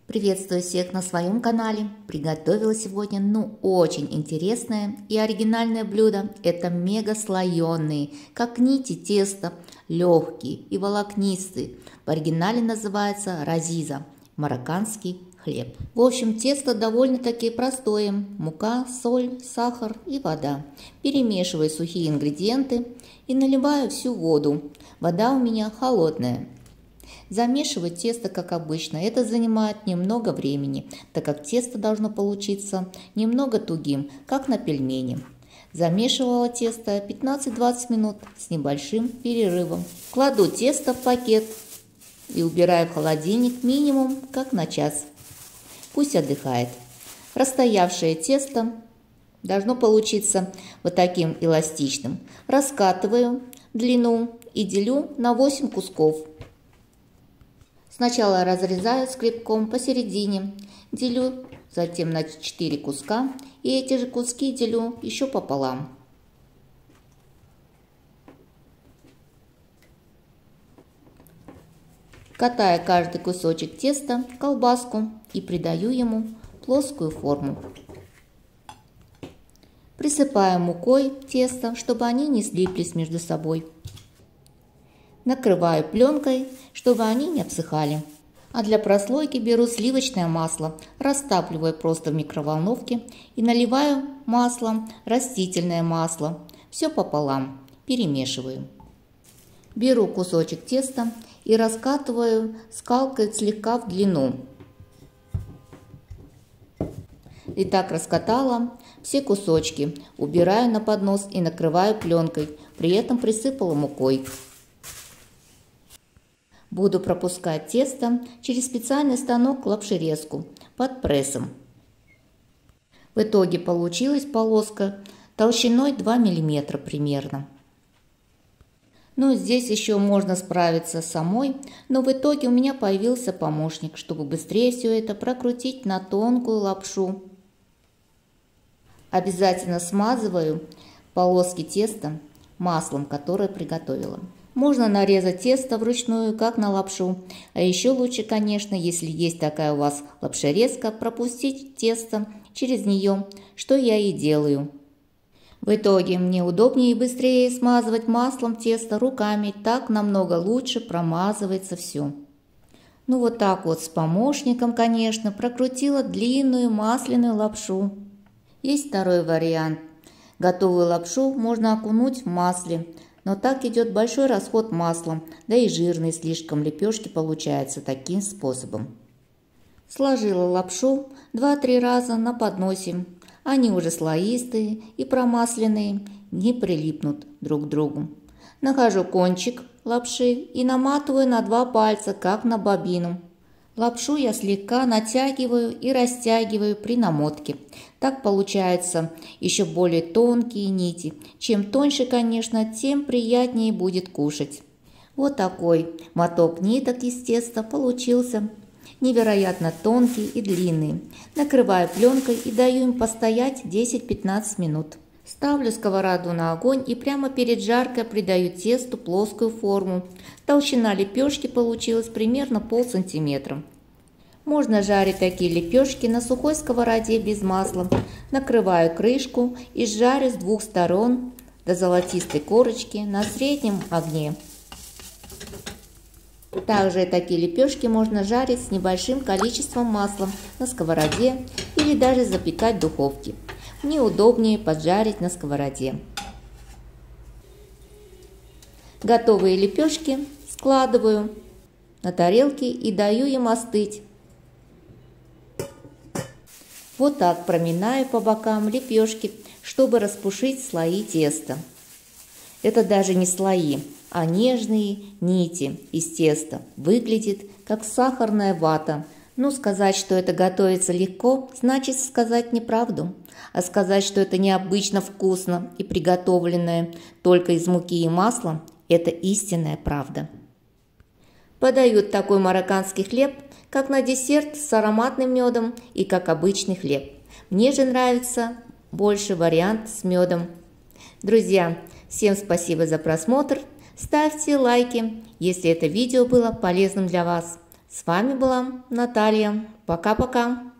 Приветствую всех на своем канале. Приготовила сегодня очень интересное и оригинальное блюдо. Это мега слоеные, как нити теста, легкие и волокнистые. В оригинале называется разиза, марокканский хлеб. В общем, тесто довольно-таки простое. Мука, соль, сахар и вода. Перемешиваю сухие ингредиенты и наливаю всю воду. Вода у меня холодная. Замешивать тесто, как обычно, это занимает немного времени, так как тесто должно получиться немного тугим, как на пельмени. Замешивала тесто 15-20 минут с небольшим перерывом. Кладу тесто в пакет и убираю в холодильник минимум как на час. Пусть отдыхает. Расстоявшее тесто должно получиться вот таким эластичным. Раскатываю длину и делю на 8 кусков. Сначала разрезаю скребком посередине, делю затем на 4 куска и эти же куски делю еще пополам. Катаю каждый кусочек теста в колбаску и придаю ему плоскую форму. Присыпаю мукой тесто, чтобы они не слиплись между собой. Накрываю пленкой, чтобы они не обсыхали. А для прослойки беру сливочное масло, растапливаю просто в микроволновке и наливаю масло, растительное масло. Все пополам, перемешиваю. Беру кусочек теста и раскатываю скалкой слегка в длину. И так раскатала все кусочки, убираю на поднос и накрываю пленкой, при этом присыпала мукой. Буду пропускать тесто через специальный станок лапшерезку под прессом. В итоге получилась полоска толщиной 2 мм примерно. Здесь еще можно справиться самой, но в итоге у меня появился помощник, чтобы быстрее все это прокрутить на тонкую лапшу. Обязательно смазываю полоски теста маслом, которое приготовила. Можно нарезать тесто вручную, как на лапшу. А еще лучше, конечно, если есть такая у вас лапшерезка, пропустить тесто через нее, что я и делаю. В итоге мне удобнее и быстрее смазывать маслом тесто руками, так намного лучше промазывается все. Вот так вот с помощником, конечно, прокрутила длинную масляную лапшу. Есть второй вариант. Готовую лапшу можно окунуть в масле. Но так идет большой расход масла, да и жирные слишком лепешки получаются таким способом. Сложила лапшу 2-3 раза на подносе. Они уже слоистые и промасленные, не прилипнут друг к другу. Нахожу кончик лапши и наматываю на 2 пальца, как на бобину. Лапшу я слегка натягиваю и растягиваю при намотке. Так получаются еще более тонкие нити. Чем тоньше, конечно, тем приятнее будет кушать. Вот такой моток ниток из теста получился. Невероятно тонкий и длинный. Накрываю пленкой и даю им постоять 10-15 минут. Ставлю сковороду на огонь и прямо перед жаркой придаю тесту плоскую форму. Толщина лепешки получилась примерно полсантиметра. Можно жарить такие лепешки на сухой сковороде без масла. Накрываю крышку и жарю с 2 сторон до золотистой корочки на среднем огне. Также такие лепешки можно жарить с небольшим количеством масла на сковороде или даже запекать в духовке. Мне удобнее поджарить на сковороде. Готовые лепешки складываю на тарелки и даю им остыть. Вот так проминаю по бокам лепешки, чтобы распушить слои теста. Это даже не слои, а нежные нити из теста. Выглядит как сахарная вата. Сказать, что это готовится легко, значит сказать неправду. А сказать, что это необычно вкусно и приготовленное только из муки и масла, это истинная правда. Подают такой марокканский хлеб, как на десерт с ароматным медом и как обычный хлеб. Мне же нравится больше вариант с медом. Друзья, всем спасибо за просмотр. Ставьте лайки, если это видео было полезным для вас. С вами была Наталья. Пока-пока!